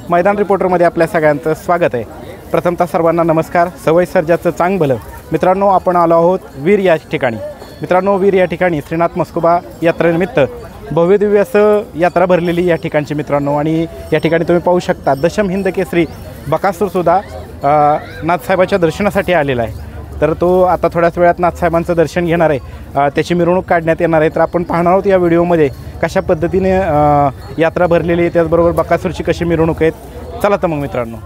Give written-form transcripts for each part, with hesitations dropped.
मैदान रिपोर्टरमध्ये आपल्या सगळ्यांचं स्वागत आहे। प्रथमतः सर्वांना नमस्कार। सवय सर्जाचं चांग भलं मित्रांनो, आपण आलो आहोत वीर या ठिकाणी। मित्रांनो, वीर या ठिकाणी श्रीनाथ म्हस्कोबा यात्रेनिमित्त भव्यदिव्य असं यात्रा भरलेली या ठिकाणची मित्रांनो। आणि या ठिकाणी तुम्ही पाहू शकता दशम हिंद केसरी बकासूरसुद्धा नाथसाहेबाच्या दर्शनासाठी आलेला आहे। तर तो आता थोड्याच वेळात नाथसाहेबांचं दर्शन घेणार आहे, त्याची मिरवणूक काढण्यात येणार आहे। तर आपण पाहणार आहोत या व्हिडिओमध्ये कशा पद्धतीने यात्रा भरलेली आहे, त्याचबरोबर बकासूरची कशी मिरवणूक आहेत। चला तर मग मित्रांनो,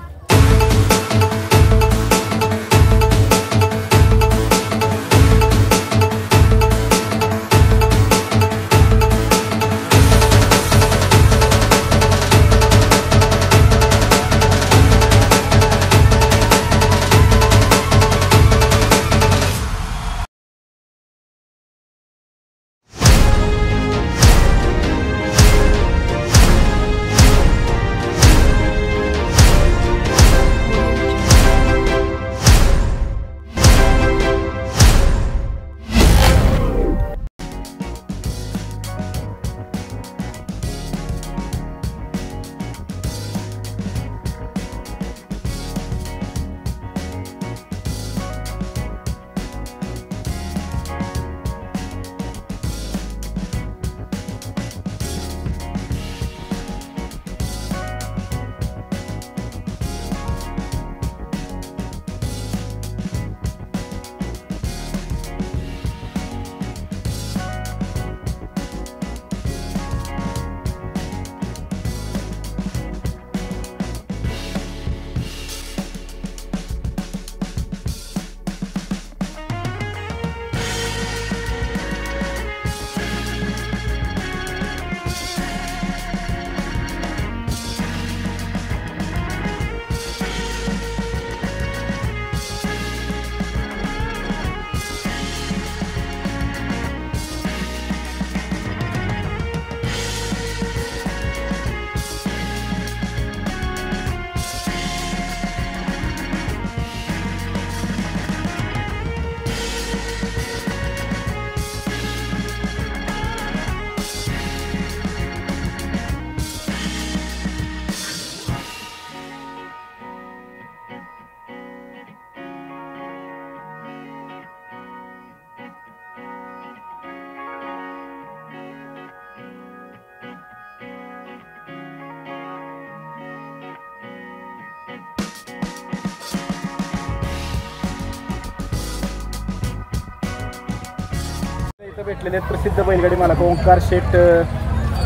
भेटलेले प्रसिद्ध बैलगाडी मालक ओंकार शेठ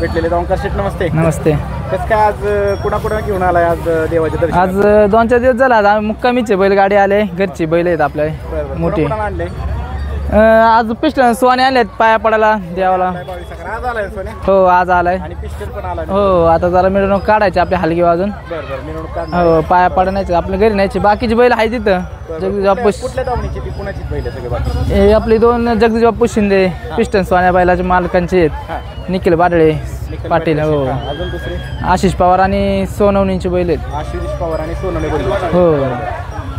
भेटलेले। ओंकार शेठ नमस्ते। नमस्ते। कसं काय आज कुणा घेऊन आलाय आज देवाच्या दर्शन? आज 2-4 दिवस झाला, आज मुक्कामीचे बैलगाडी आले, घरची बैल आहेत आपल्या मोठी। आणले आज पिस्टन सोने आलेत पाया पडायला देवाला। आज आलाय सोने? हो आज आलाय। आणि पिस्टन पण आलाय? हो आता जरा मिरवणूक काढायची आपली हलगी वाजून। मिरवणूक काढ। हो पाया पडण्याचे आपल्या घरी न्यायचे, बाकीची बैल आहे तिथं। जगदीश बापू कुठल्या दावणीची ती कुणाची बैल सगळे बाकी? हे आपली 2 जगदीश बापू शिंदे पिस्टन सोन्या बैलाचे मालकांचे आहेत, निखिल बाडळे पाटील। हो अजून दुसरे आशिष पवार आणि सोनवणींचे बैल आहेत। आशिष पवार आणि सोनवणे बैल। हो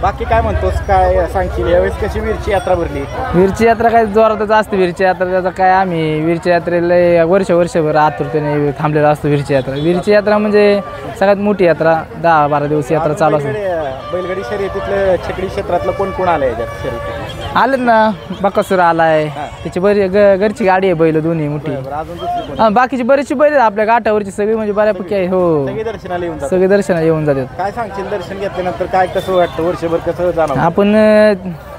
बाकी काय म्हणतोस, काय सांगशील यावेळेस कशी वीरची यात्रा भरली? वीरची यात्रा काय जोरातच असते। वीरची यात्रा त्याचा काय आम्ही वीरची यात्रेला वर्षभर आतुरतेने थांबलेला असतो। वीरची यात्रा म्हणजे सगळ्यात मोठी यात्रा, 10-12 दिवस यात्रा चालू असते। बैलगाडी शर्यतीतलं छकडी क्षेत्रातलं कोण कोण आलंय याच्यात शर्यतीत? आलेत ना, बकासूर आलाय, त्याची बरी घरची गाडी आहे बैल दोन्ही मोठी। बाकीची बरीचशी बैल आहेत आपल्या गाठावरची सगळी, म्हणजे बऱ्यापैकी आहे। हो सगळे दर्शनाला येऊन जातात। काय सांगशील दर्शन घेतल्यानंतर काय कसं वाटतं, वर्षभर कसं जाणार? आपण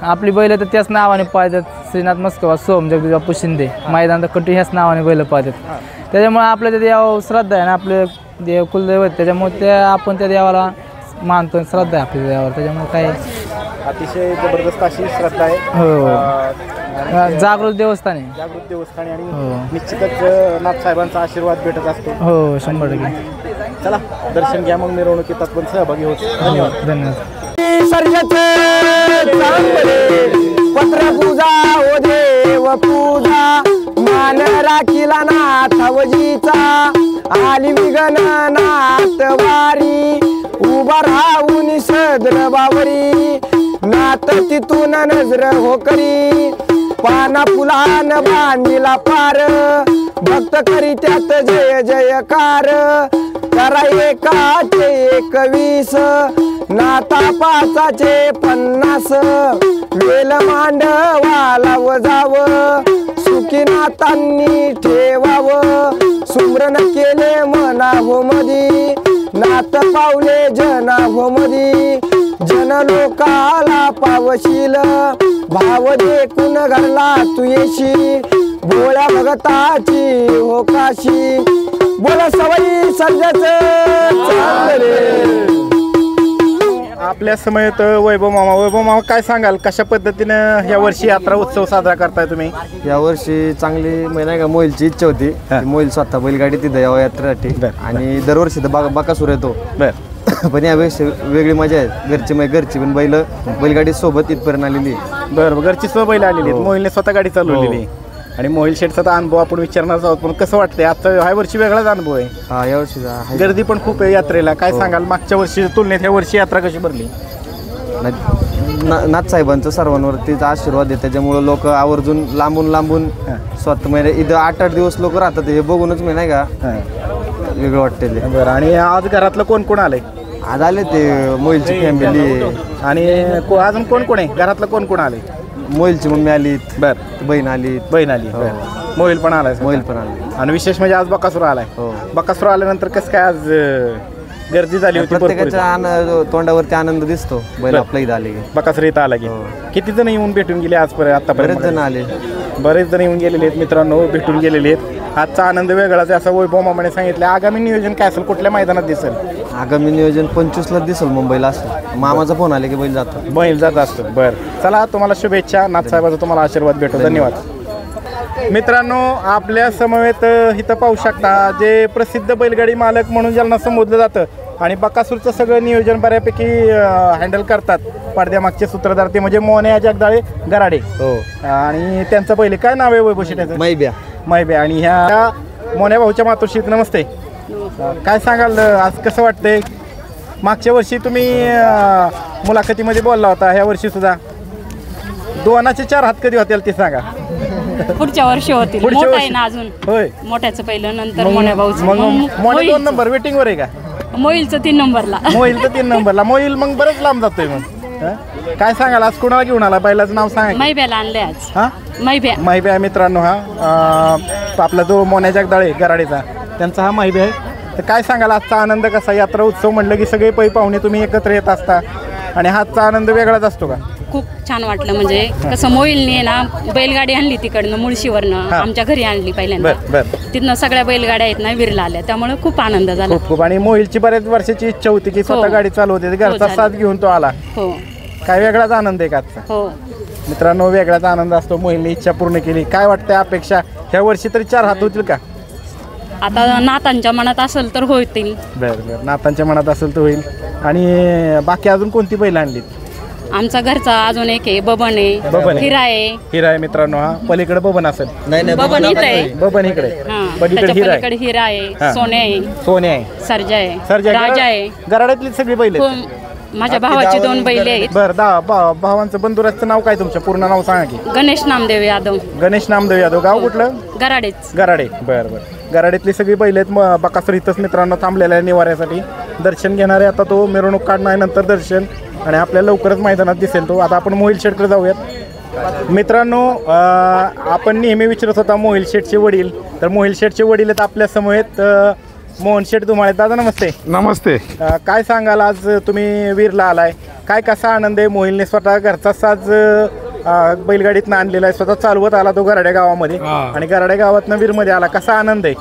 आपली बैल तर त्याच नावाने पाळतात, श्रीनाथ म्हस्कोबा सोम जगदीश बापू शिंदे मैदान कटी ह्याच नावाने बैल पाळतात। त्याच्यामुळे आपल्या त्या देवावर श्रद्धा आहे ना, आपले देव कुलदैवत, त्याच्यामुळे ते आपण त्या देवाला मानतो, श्रद्धा आहे आपल्या देवावर। त्याच्यामुळे काय अतिशय जबरदस्त अशी श्रद्धा आहे। हो जागृत देवस्थान आहे, जागृत देवस्थान आहे आणि निश्चितच नाथसाहेबांचा आशीर्वाद भेटत असतो। हो 100%। चला दर्शन घ्या, मग मिरवणुकीत आपण सहभागी होतो। धन्यवाद। धन्यवाद। पत्र पूजा ओ देव पूजा, मान राखीला नाथवजीचा, आली विघन नाथ वारी, उभा राहून सदर बावरी, नाथ तिथून नजर हो करी, पाना फुलान बांधिला पार, भक्त करी त्यात जय जयकार, करा एकाचे 21 नाता पाचाचे 50 वेल मांडवाला वजावं सुखी नातांनी ठेवावं सुमरण केले मनाव मधी नात पावले जनाव मधी जन लोकाला पावशील भाव देखून घरला तू येशी भोळ्या भगताची हो काशी बोला सवयी सर्जाचं चांगलं रे. आपल्या समयेत वैभव मामा काय सांगाल कशा पद्धतीनं या वर्षी यात्रा उत्सव साजरा करताय तुम्ही? यावर्षी चांगली महिना का मोहिलची इच्छा होती मोहिल स्वतः बैलगाडी तिथं यावं यात्रेसाठी आणि दरवर्षी तर बकासूर येतो पण यावेळेस वेगळी मजा आहे घरची पण बैलगाडी सोबत इथपर्यंत आलेली. बरं घरची सोबत बैल आलेली मोहिलने स्वतः गाडी चालवलेली आणि मोहिल शेठचा अनुभव आपण विचारणार आहोत पण कसं वाटतंय आता ह्या वर्षी वेगळाच अनुभव आहे. हा यावर्षी गर्दी पण खूप आहे यात्रेला काय सांगाल मागच्या वर्षी तुलनेत ह्या वर्षी यात्रा कशी भरली? नाथ साहेबांचा सर्वांवरतीचा आशीर्वाद आहे त्याच्यामुळे लोक आवर्जून लांबून स्वतः म्हणजे इथं 8-8 दिवस लोक राहतात हे बघूनच मी नाही का वेगळं वाटतं ते. बरं आणि आज घरातलं कोण कोण आलंय? आज आले ते मोहिलची फॅमिली आणि अजून कोण कोण आहे घरातलं कोण कोण आले? मोहिलची मम्मी आली बरं बहीण आली मोहिल पण आलाय आली आणि विशेष म्हणजे आज बकासूर आलाय. बकासूर आल्यानंतर कसं काय आज गर्दी झाली होती? प्रत्येकाच्या तोंडावरती आनंद दिसतो बैल आपल्या इथं आले बकासूर इथं आला की किती जण येऊन भेटून गेले आजपर्यंत? आतापर्यंत बरेच जण आले बरेच जण येऊन गेलेले आहेत मित्रांनो भेटून गेलेले आहेत. आजचा आनंद वेगळाच आहे असं वैभव मामाने सांगितलं. आगामी नियोजन काय असेल कुठल्या मैदानात दिसेल? आगामी नियोजन 25ला दिसेल मुंबईला असं मामाचा फोन आले की बैल जात असतो. बरं चला तुम्हाला शुभेच्छा नाथसाहेबाचा तुम्हाला आशीर्वाद भेटो. धन्यवाद. मित्रांनो आपल्या समवेत इथं पाहू शकता जे प्रसिद्ध बैलगाडी मालक म्हणून ज्यांना संबोधलं जातं आणि बकासूरचं सगळं नियोजन बऱ्यापैकी हँडल करतात पडद्यामागचे सूत्रधार ते म्हणजे मोन्या जगदाळे गराडे आणि त्यांचं पहिले काय नाव आहे वैभव शेठाचं? मैब्या आणि ह्या मोन्या भाऊच्या मातोश्रीत नमस्ते. काय सांगाल आज कसं वाटतंय? मागच्या वर्षी तुम्ही मुलाखतीमध्ये बोलला होता ह्या वर्षी सुद्धा 2 4 हात कधी होतील ते सांगा? पुढच्या वर्षी होतील. मोठा आहे ना अजून. होय मोठ्याचं पहिलं नंतर मोन्या भाऊचं मग मोन्या 2 नंबर वेटिंग वर आहे का? मोहिलचं 3 नंबरला. मोहिल मोहिल मग बरंच लांब जातोय मग काय सांगाल आज कोणाला घेऊन आला? बैलाचं नाव सांगा. मैब्याला आणले आज. हा मैब्या मित्रांनो आपला जो मोन्या जगदाळे गराडेचा त्यांचा हा मैब्या आहे. तर काय सांगाल आजचा आनंद कसा? यात्रा उत्सव म्हणलं की सगळे पै पाहुणे तुम्ही एकत्र येत असता आणि हाचा आनंद वेगळाच असतो का? खूप छान वाटलं म्हणजे कसं मोहिलने ना बैलगाडी आणली तिकडनं मुळशीवरनं आमच्या घरी आणली पहिल्यांदा. तिथनं सगळ्या बैलगाड्या आहेत ना विरला आल्या त्यामुळे खूप आनंद झाला. खूप आणि मोहिलची बऱ्याच वर्षाची इच्छा होती की स्वतः गाडी चालवते घरचा साथ घेऊन तो आला. काय वेगळाच आनंद आहे का आजचा? मित्रांनो वेगळाच आनंद असतो. मोहिलने इच्छा पूर्ण केली. काय वाटतंय अपेक्षा ह्या वर्षी तरी 4 हात होतील का? आता नातांच्या मनात असेल तर होतील. बरं नातांच्या मनात असेल तर होईल. आणि बाकी अजून कोणती बैल आणलीत? आमचा घरचा अजून एक आहे बबन आहे हिरा आहे मित्रांनो. हा पलीकडे बबन असेल? बबन इथं आहे. बबन इकडे पलीकडे हिरा आहे सोन्या आहे सर्जा आहे राजा आहे. गराड्यातली सगळी बैल माझ्या भावाची 2 बैले आहेत. बरं भावांचं बंधुराचं नाव काय? तुमचं पूर्ण नाव सांगा की. गणेश नामदेव यादव. गाव कुठलं? गराडे. बरं गराड्यातली सगळी बैल आहेत. बकासूर इथंच मित्रांनो थांबलेल्या आहे निवाऱ्यासाठी. दर्शन घेणारे आता तो मिरवणूक काढणार नंतर दर्शन आणि आपल्याला लवकरच मैदानात दिसेल तो. आता आपण मोहिल शेठकडे जाऊयात. मित्रांनो आपण नेहमी विचारत होता मोहिल शेठचे वडील तर मोहिल शेठचे वडील आहेत आपल्या समवेत मोहन शेठ धुमाळे. दादा नमस्ते. नमस्ते. काय सांगाल आज तुम्ही वीरला आलाय काय कसा आनंद आहे? मोहिलने स्वतः घरचा साज बैलगाडीतनं आणलेला आहे स्वतः चालवत आला तो गराड्या गावामध्ये आणि गराड्या गावातनं वीरमध्ये आला. कसा आनंद आहे?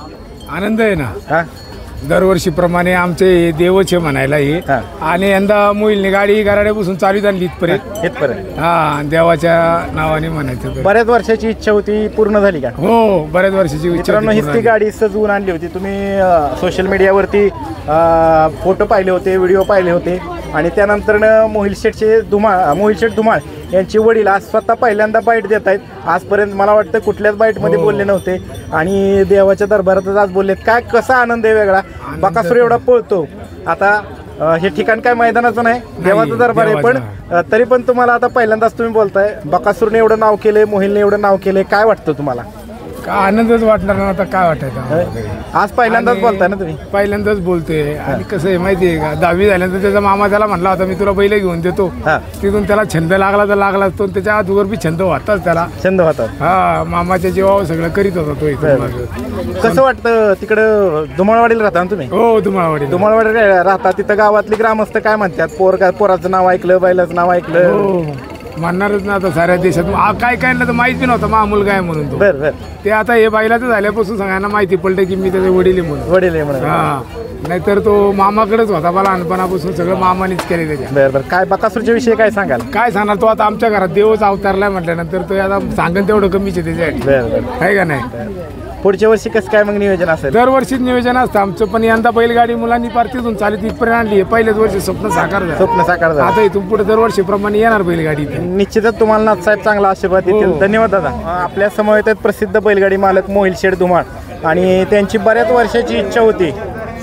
आनंद आहे ना दरवर्षीप्रमाणे आमचे देवच आहे म्हणायला हे आणि यंदा मोहिलने गाडी गराड्यापासून चालू झाली इथपर्यंत. देवाच्या नावाने म्हणायचं. बऱ्याच वर्षाची इच्छा होती पूर्ण झाली का? हो बऱ्याच वर्षाची इच्छा. हीच ती गाडी सजवून आणली होती. तुम्ही सोशल मीडियावरती फोटो पाहिले होते व्हिडिओ पाहिले होते आणि त्यानंतर मोहिल शेठ धुमाळ यांचे वडील आज स्वतः पहिल्यांदा बाईट देत आहेत. आजपर्यंत मला वाटतं कुठल्याच बाईटमध्ये बोलले नव्हते आणि देवाच्या दरबारातच आज बोललेत. काय कसा आनंद आहे वेगळा? बकासूर एवढा पळतो. आता हे ठिकाण काय मैदानाचं नाही देवाचा दरबार आहे पण तरी पण तुम्हाला आता पहिल्यांदाच तुम्ही बोलताय बकासूरने एवढं नाव केलंय मोहिलने एवढं नाव केलंय काय वाटतं तुम्हाला? आनंदच वाटणार ना. आता काय वाटायचं आम्हाला घरी. आज पहिल्यांदाच बोलताय ना तुम्ही? पहिल्यांदाच बोलतोय. आणि कसं आहे माहिती आहे का, 10वी झाल्यानंतर त्याचा मामा त्याला म्हणला होता मी तुला बैल घेऊन देतो. तिथून त्याला छंद लागला तर लागलाच तो. त्याच्या आजवर बी छंद होताच त्याला. छंद होता. हा, मामाच्या जीवावर सगळं करीत होता तो इथं मागं. कसं वाटतं तिकडं धुमाळवाडीला राहता ना तुम्ही? हो, धुमाळवाडी. धुमाळवाडी राहता तिथं गावातली ग्रामस्थ काय म्हणतात? पोराचं नाव ऐकलं, बैलाचं नाव ऐकलं. हो, म्हणणारच ना आता साऱ्या देशात. काय काय तर माहित बी नव्हतं मा मुलगा आहे म्हणून तो. बरं. ते आता हे बैलाचं झाल्यापासून सगळ्यांना माहिती पडलं की मी त्याचे वडील आहे म्हणून. वडील आहे म्हणून. हा, नाहीतर तो मामाकडेच होता. मला लहानपणापासून सगळं मामानेच केले त्याच्या. बरं. काय बकासूरच्या विषयी काय सांगाल? काय सांगणार, तो आता आमच्या घरात देवच अवतारलाय म्हटल्यानंतर तो आता सांगेल तेवढं कमीच आहे त्याच्यासाठी. बरं. आहे का नाही. पुढच्या वर्षी कसं काय मग नियोजन असेल? दरवर्षीच नियोजन असतं आमचं. पण यंदा बैलगाडी मुलांनी पार तिथून चालीत इथपर्यंत आणली. पहिल्याच वर्षी स्वप्न साकार झालं. स्वप्न साकार झालं. आता इथून पुढे दरवर्षीप्रमाणे येणार बैलगाडी इथे. निश्चितच तुम्हाला नाथसाहेब चांगला आशीर्वाद देतील. धन्यवाद दादा. आपल्या समवेत आहेत प्रसिद्ध बैलगाडी मालक मोहिल शेठ धुमाळ. आणि त्यांची बऱ्याच वर्षाची इच्छा होती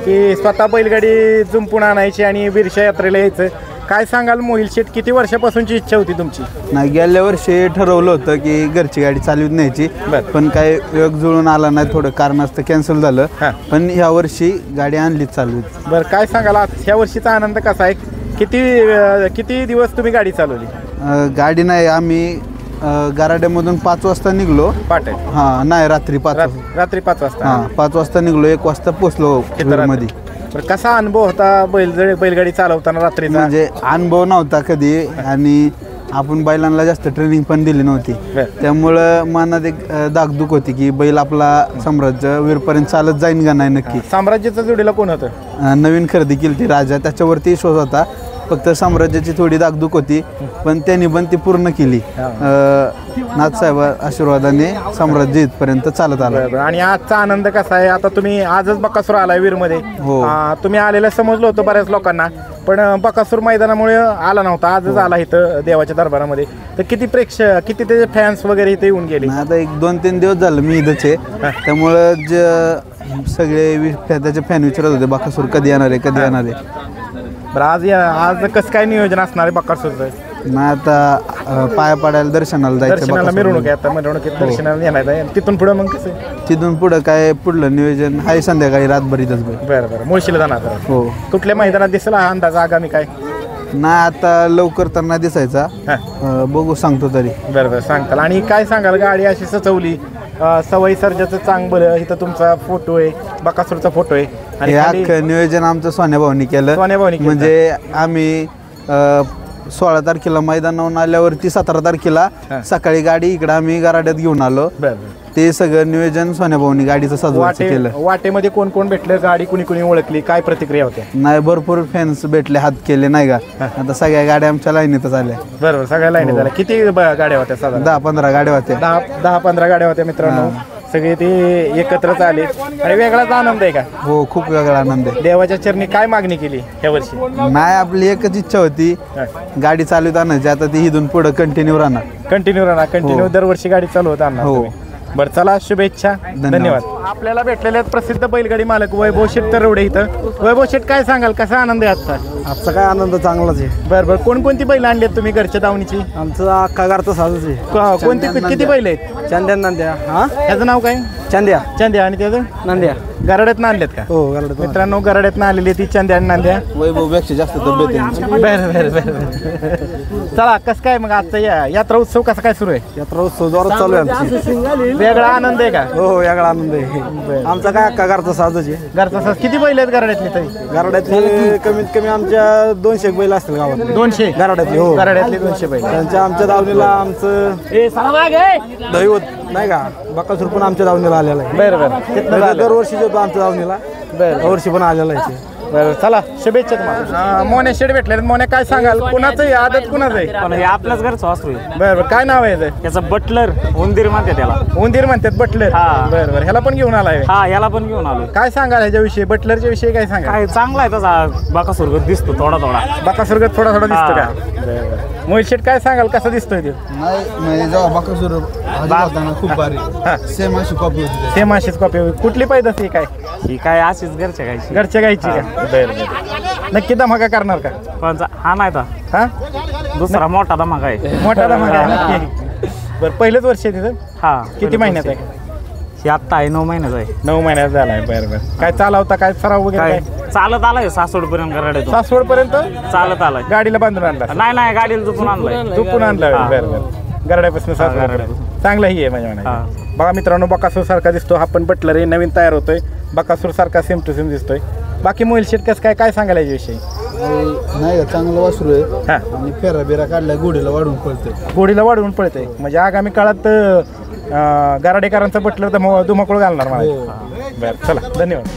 की स्वतः बैलगाडी जुंपून आणायची आणि बिरशा यात्रेला यायचं. काय सांगाल मोहिल शेठ, किती वर्षापासूनची इच्छा होती तुमची? नाही, गेल्या वर्षी ठरवलं होतं की घरची गाडी चालवत न्यायची. पण काय योग जुळून आला नाही, थोडं कारणास्तव कॅन्सल झालं. पण ह्या वर्षी गाडी आणलीच चालवत. बरं, काय सांगाल ह्या वर्षीचा आनंद कसा आहे? किती दिवस तुम्ही गाडी चालवली? गाडी नाही, आम्ही गाराड्यामधून 5 वाजता निघलो. पाटे? हां, नाही, रात्री 5 वाजता. हां, 5 वाजता निघलो, 1 वाजता पोचलो मध्ये. कसा अनुभव होता बैलगाडी चालवताना रात्रीचा? म्हणजे अनुभव नव्हता कधी. आणि आपण बैलांना जास्त ट्रेनिंग पण दिली नव्हती. त्यामुळं मनात एक दागदुख होती की बैल आपला साम्राज्य वीरपर्यंत चालत जाईन का नाही नक्की. साम्राज्याच्या जोडीला कोण होतं? नवीन खरेदी केली ती राजा, त्याच्यावरती विश्वास होता. फक्त साम्राज्याची थोडी दागदुख होती, पण त्यांनी पण ती पूर्ण केली. नाथसाहेब आशीर्वादाने साम्राज्य इथपर्यंत चालत आलं. आणि आजचा आनंद कसा आहे? आता तुम्ही आजच बकासूर आलाय वीरमध्ये. तुम्ही आलेलं समजलं होतं बऱ्याच लोकांना, पण बकासूर मैदानामुळे आला नव्हता. आजच आला इथं देवाच्या दरबारामध्ये. तर किती प्रेक्षक, किती त्याचे फॅन्स वगैरे इथे येऊन गेले? आता 1-2-3 दिवस झालं मी इथंच आहे. त्यामुळं सगळे त्याचे फॅन विचारत होते बकासूर कधी येणार आहे, कधी येणार आहे. बरं, आज कसं काय नियोजन असणार आहे बकासूरचं? नाही, आता पाया पडायला दर्शनाला जायचं. दर्शनाला मिरवणूक आहे आता, मिरवणुकीत दर्शनाला येणार आहे. तिथून पुढे मग कसं? तिथून पुढं काय पुढलं नियोजन आहे संध्याकाळी रातभर इथंच. बरं. मुळशीला जाणार? हो. कुठल्या मैदानात दिसेल हा अंदाज आगामी काय? नाही, आता लवकर तर नाही दिसायचा. बघू, सांगतो तरी. बरं सांगताल. आणि काय सांगाल, गाडी अशी सजवली, सवय सर्जाचं चांगलं, इथं तुमचा फोटो आहे, बकासूरचा फोटो आहे. आणि अख्खं नियोजन आमचं सोन्या भाऊनी केलं. म्हणजे आम्ही 16 तारखेला मैदानावरून आल्यावरती 17 तारखेला सकाळी गाडी इकडं आम्ही गराड्यात घेऊन आलो. ते सगळं नियोजन सोन्या भाऊनी गाडीचं सजवायचं केलं. वाटेमध्ये कोण कोण भेटलं, गाडी कुणी कुणी ओळखली, काय प्रतिक्रिया होत्या? नाही, भरपूर फॅन्स भेटले, हात केले नाही का. आता सगळ्या गाड्या आमच्या लाईनीतच आल्या. बरोबर, सगळ्या लाईनीत आल्या. किती गाड्या होत्या? साधारण 10-15 गाड्या होत्या. 10-15 गाड्या होत्या मित्रांनो. सगळे ते एकत्रच आले आणि वेगळाच आनंद आहे का? हो, खूप वेगळा आनंद आहे. देवाच्या चरणी काय मागणी केली या वर्षी? नाही, आपली एकच इच्छा होती गाडी चालवत आणायची. आता ती इथून पुढे कंटिन्यू राहणार. दरवर्षी गाडी चालवत आणणार. हो. बरं, चला, शुभेच्छा. धन्यवाद. आपल्याला भेटलेले प्रसिद्ध बैलगाडी मालक वैभव शेठ तरवडे इथं. वैभव शेठ, काय सांगाल, कसा आनंद आहे आजचा? आजचा काय आनंद चांगलाच आहे. बरं. कोणकोणती बैल आणली आहेत तुम्ही घरच्या दावणीची? आमचं अख्खा घरचा साजच आहे. कोणती, किती बैल आहेत? चांद्या नांद्या. हा, त्याचं नाव काय? चांद्या. आणि त्याचं नांद्या. गराड्यातनं आणलेत का? हो, गराड्यात. मित्रांनो, गराड्यातनं आलेली ती चांद्या आणि नांद्या. वैभवपेक्षा जास्त तब्येत आहे. बरं. चला, कसं काय मग आजचा यात्रा उत्सव कसा काय सुरू आहे? यात्रा उत्सव जोरात चालू आहे आमची. वेगळा आनंद आहे का? हो, वेगळा आनंद आहे. आमचा काय अख्खा घरचा साजच आहे. घरचा साज. किती बैल आहेत गराड्यातले तरी? गराड्यातले कमीत कमी आमच्या 200 बैल असतील गावात. 200 गराड्यातले? हो, गराड्यातले 200 बैल. त्यांच्या आमच्या दावणीला आमचं दैवत नाही का बकासूर पण आमच्या दावणीला आलेला आहे. बरं. दरवर्षी येतो आमच्या दावणीला. वर्षी पण आलेला आहे. बरं, चला, शुभेच्छा तुम्हाला. मोन्या शेड भेटले. मोन्या, काय सांगाल, कुणाचं आहे आदत, कुणाचं आहे? पण हे आपल्याच घरचं वासरू आहे. बरं. काय नाव आहे याचं? त्याचं बटलर उंदीर म्हणते त्याला. उंदीर म्हणतात, बटलर. बरं. ह्याला पण घेऊन आलाय? हा, याला पण घेऊन आलो. काय सांगाल ह्याच्याविषयी, बटलरच्या विषयी काय सांगा? काय चांगला आहे तसा, बकासूरगत दिसतो थोडा. बकासूरगत थोडा दिसतो का? मोहित शेठ, काय सांगाल, कसा दिसतोय ते? नाही, म्हणजे जेव्हा बकासूर खूप भारी. सेम अशी कॉपी होती. सेम अशीच कॉपी. कुठली पैदास आहे काय? ही काय अशीच घरच्या गायची. घरच्या गायची का? बरं. नक्की धमाका करणार का? पण हा नाही तर हा, दुसरा मोठा धमाका आहे. मोठा धमाका आहे नक्की. बरं, पहिलंच वर्ष आहे तिथं? हा. किती महिन्यात आहे? ही आत्ता आहे 9 महिन्याचा आहे. 9 महिन्यात झाला आहे. बरं बरं. काय चालवता काय सराव वगैरे काय काय चालत आलाय सासवड पर्यंत गराड्यातून. सासवड पर्यंत चालत आलाय. गाडीला बांधून आणला नाही गाडीला झोपून आणलाय. झोपून आणला. बरं बरं. गराड्यापासून सासवड चांगला ही आहे माझ्या म्हणायचं. बघा मित्रांनो, बकासूर सारखा दिसतो हा, पण बटलर आहे नवीन तयार होतोय. बकासूर सारखा सेम टू सेम दिसतोय. बाकी मोबाईल शेट कसं काय सांगायला याच्याविषयी? नाही का चांगलं वासरू आहे आणि फेरा बिरा काढल्या घोडीला वाढून पळते. घोडीला वाढवून पळते म्हणजे आगामी काळात गराडेकरांचा बटलर तर धुमाकूळ घालणार मला. बरं चला धन्यवाद.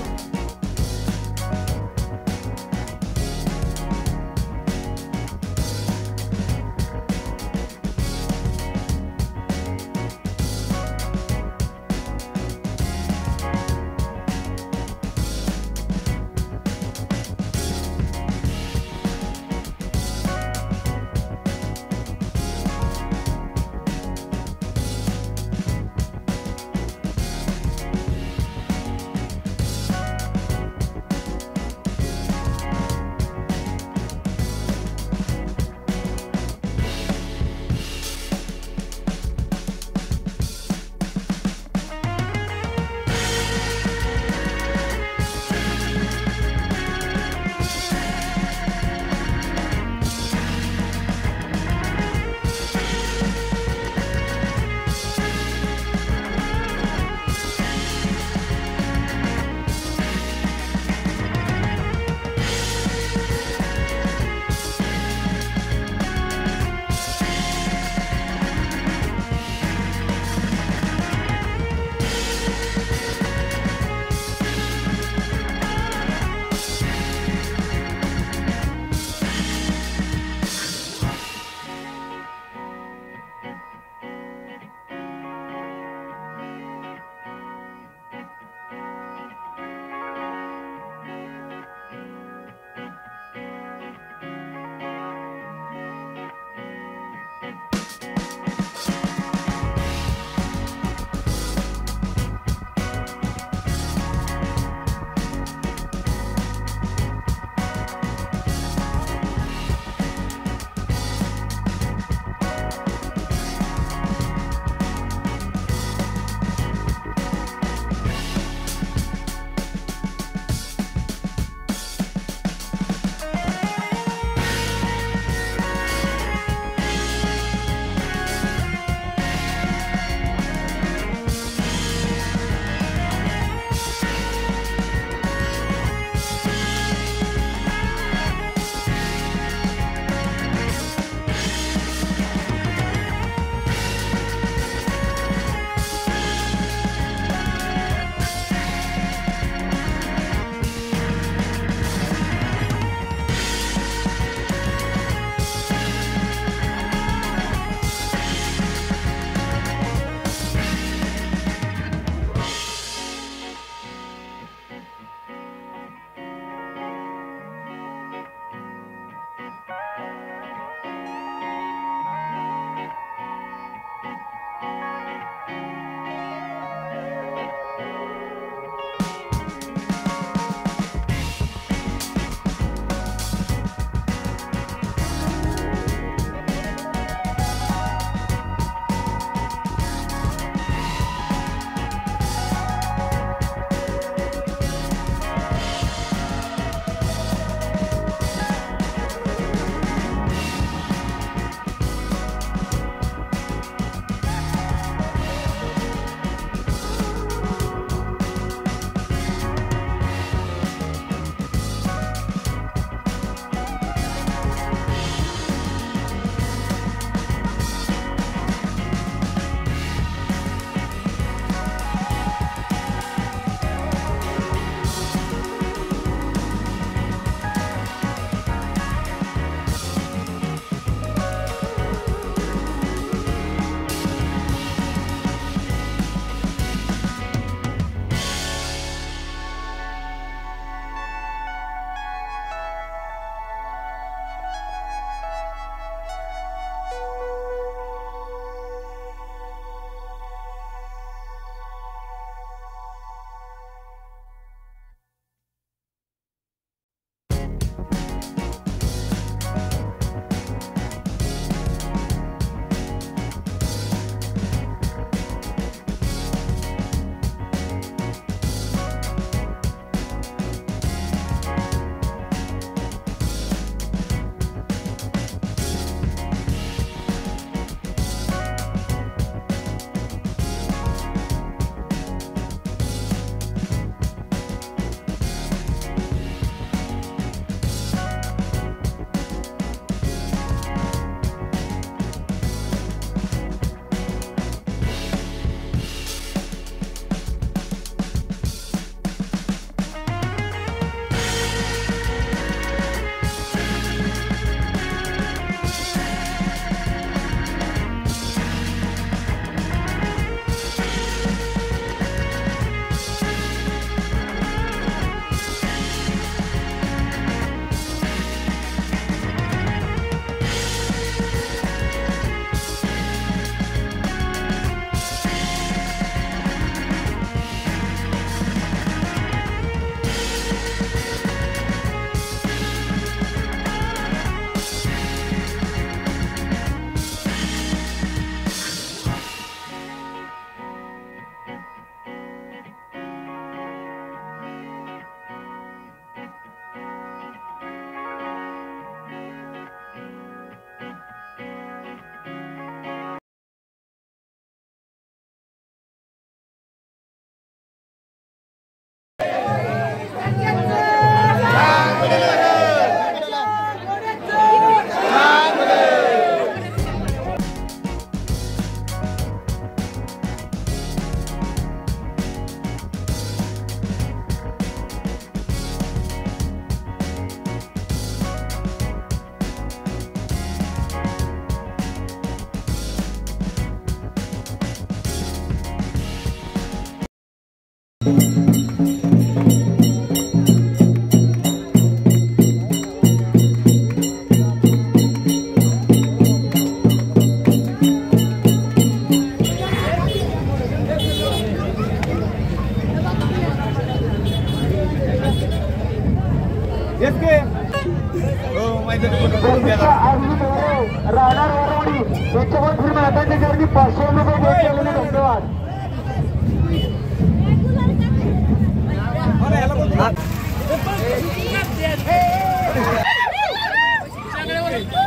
धन्यवाद.